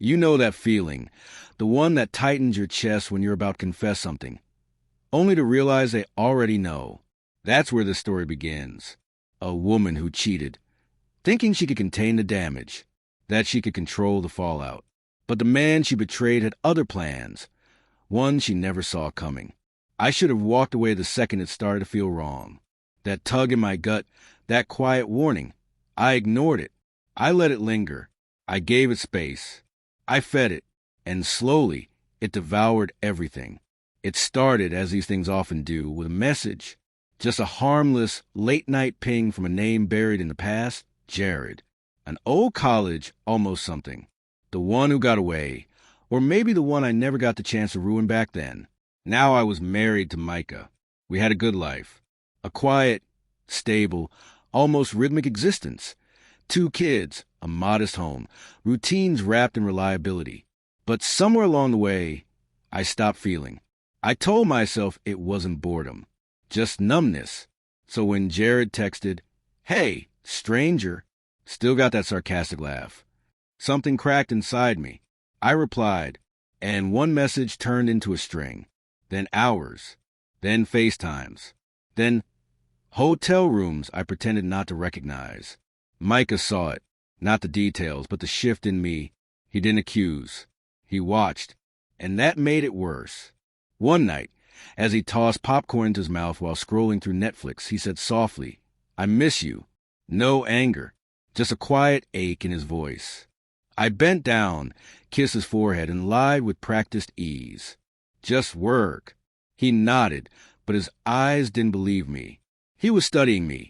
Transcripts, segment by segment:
You know that feeling, the one that tightens your chest when you're about to confess something, only to realize they already know. That's where the story begins. A woman who cheated, thinking she could contain the damage, that she could control the fallout. But the man she betrayed had other plans, one she never saw coming. I should have walked away the second it started to feel wrong. That tug in my gut, that quiet warning. I ignored it. I let it linger. I gave it space. I fed it, and slowly it devoured everything. It started, as these things often do, with a message. Just a harmless, late-night ping from a name buried in the past, Jared. An old college, almost something. The one who got away, or maybe the one I never got the chance to ruin back then. Now I was married to Micah. We had a good life. A quiet, stable, almost rhythmic existence. 2 kids, a modest home, routines wrapped in reliability. But somewhere along the way, I stopped feeling. I told myself it wasn't boredom, just numbness. So when Jared texted, "Hey, stranger," still got that sarcastic laugh. Something cracked inside me. I replied, and one message turned into a string. Then hours. Then FaceTimes. Then hotel rooms I pretended not to recognize. Micah saw it, not the details, but the shift in me. He didn't accuse. He watched, and that made it worse. One night, as he tossed popcorn into his mouth while scrolling through Netflix, he said softly, "I miss you." No anger, just a quiet ache in his voice. I bent down, kissed his forehead, and lied with practiced ease. "Just work." He nodded, but his eyes didn't believe me. He was studying me.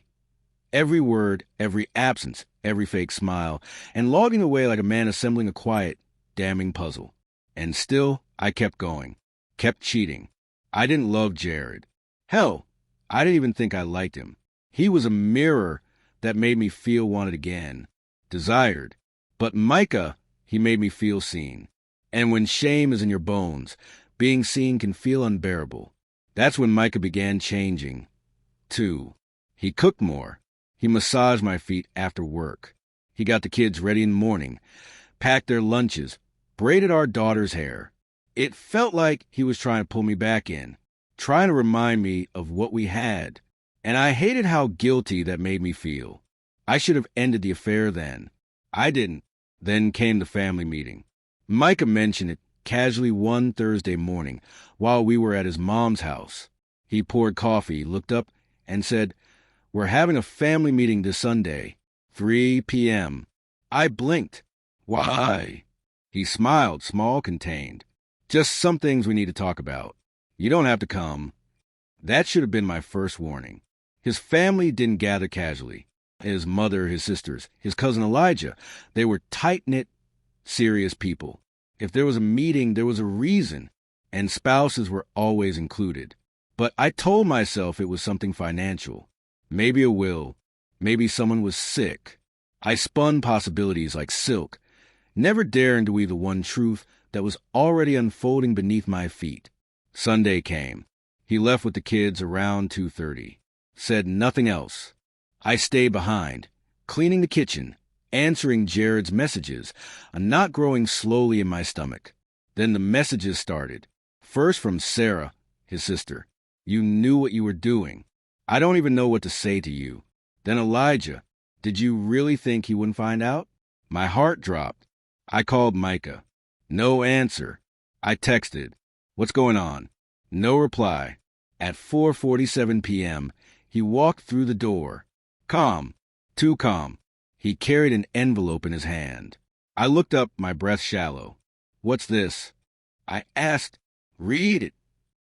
Every word, every absence, every fake smile, and logging away like a man assembling a quiet, damning puzzle. And still, I kept going, kept cheating. I didn't love Jared. Hell, I didn't even think I liked him. He was a mirror that made me feel wanted again, desired. But Micah, he made me feel seen. And when shame is in your bones, being seen can feel unbearable. That's when Micah began changing, too. He cooked more. He massaged my feet after work. He got the kids ready in the morning, packed their lunches, braided our daughter's hair. It felt like he was trying to pull me back in, trying to remind me of what we had. And I hated how guilty that made me feel. I should have ended the affair then. I didn't. Then came the family meeting. Micah mentioned it casually one Thursday morning while we were at his mom's house. He poured coffee, looked up, and said, "We're having a family meeting this Sunday, 3 p.m. I blinked. "Why?" He smiled, small, contained. "Just some things we need to talk about. You don't have to come." That should have been my first warning. His family didn't gather casually. His mother, his sisters, his cousin Elijah, they were tight-knit, serious people. If there was a meeting, there was a reason, and spouses were always included. But I told myself it was something financial. Maybe a will. Maybe someone was sick. I spun possibilities like silk, never daring to weave the one truth that was already unfolding beneath my feet. Sunday came. He left with the kids around 2:30. Said nothing else. I stayed behind, cleaning the kitchen, answering Jared's messages, a knot growing slowly in my stomach. Then the messages started. First from Sarah, his sister. "You knew what you were doing. I don't even know what to say to you." Then Elijah. "Did you really think he wouldn't find out?" My heart dropped. I called Micah. No answer. I texted, "What's going on?" No reply. At 4:47 p.m., he walked through the door. Calm. Too calm. He carried an envelope in his hand. I looked up, my breath shallow. "What's this?" I asked. "Read it."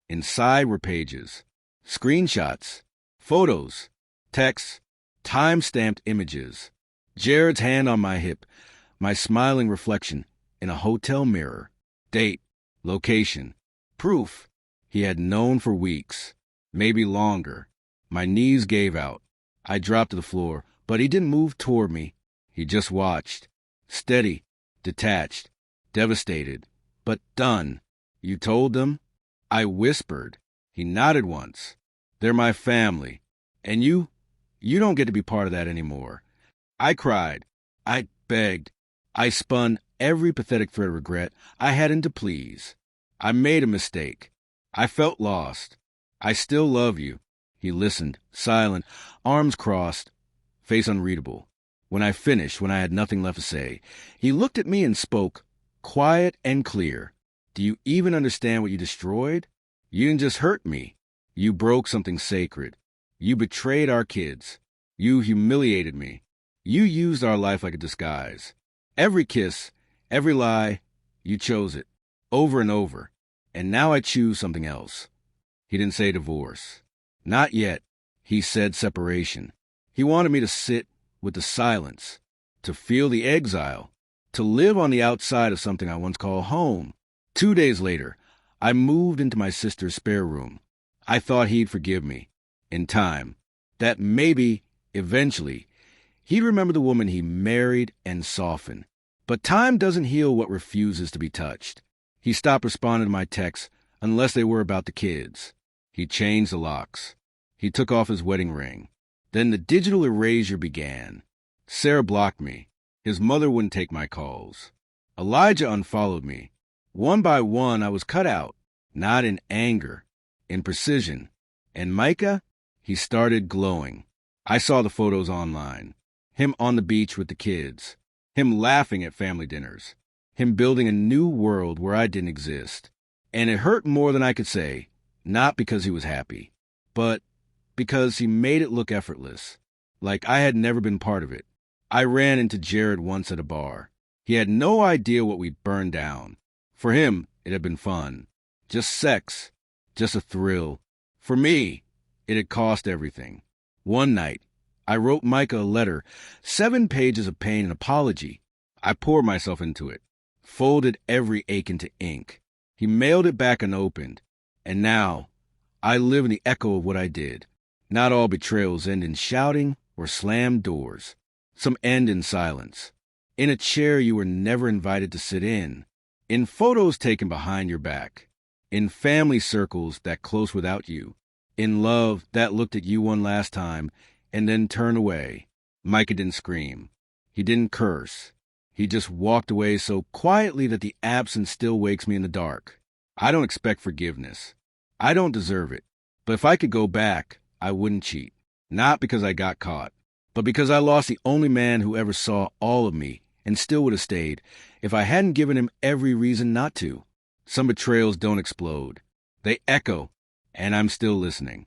Inside were pages. Screenshots. Photos. Texts. Time-stamped images. Jared's hand on my hip. My smiling reflection in a hotel mirror. Date. Location. Proof. He had known for weeks. Maybe longer. My knees gave out. I dropped to the floor, but he didn't move toward me. He just watched. Steady. Detached. Devastated. But done. "You told them?" I whispered. He nodded once. "They're my family. And you don't get to be part of that anymore." I cried. I begged. I spun every pathetic thread of regret I had to please. I made a mistake. I felt lost. I still love you. He listened, silent, arms crossed, face unreadable. When I finished, when I had nothing left to say, he looked at me and spoke, quiet and clear. Do you even understand what you destroyed? You didn't just hurt me. You broke something sacred. You betrayed our kids. You humiliated me. You used our life like a disguise. Every kiss, every lie, you chose it, over and over. And now I choose something else. He didn't say divorce. Not yet. He said separation. He wanted me to sit with the silence, to feel the exile, to live on the outside of something I once called home. 2 days later, I moved into my sister's spare room. I thought he'd forgive me, in time, that maybe, eventually, he'd remember the woman he married and softened. But time doesn't heal what refuses to be touched. He stopped responding to my texts unless they were about the kids. He changed the locks. He took off his wedding ring. Then the digital erasure began. Sarah blocked me. His mother wouldn't take my calls. Elijah unfollowed me. One by one, I was cut out, not in anger, in precision. And Micah, he started glowing. I saw the photos online. Him on the beach with the kids. Him laughing at family dinners. Him building a new world where I didn't exist. And it hurt more than I could say, not because he was happy, but because he made it look effortless, like I had never been part of it. I ran into Jared once at a bar. He had no idea what we'd burned down. For him, it had been fun. Just sex. Just a thrill. For me, it had cost everything. One night, I wrote Micah a letter, 7 pages of pain and apology. I poured myself into it, folded every ache into ink. He mailed it back unopened. And now, I live in the echo of what I did. Not all betrayals end in shouting or slammed doors. Some end in silence. In a chair you were never invited to sit in. In photos taken behind your back. In family circles that close without you. In love that looked at you one last time and then turned away. Micah didn't scream. He didn't curse. He just walked away so quietly that the absence still wakes me in the dark. I don't expect forgiveness. I don't deserve it. But if I could go back, I wouldn't cheat. Not because I got caught, but because I lost the only man who ever saw all of me and still would have stayed if I hadn't given him every reason not to. Some betrayals don't explode. They echo, and I'm still listening.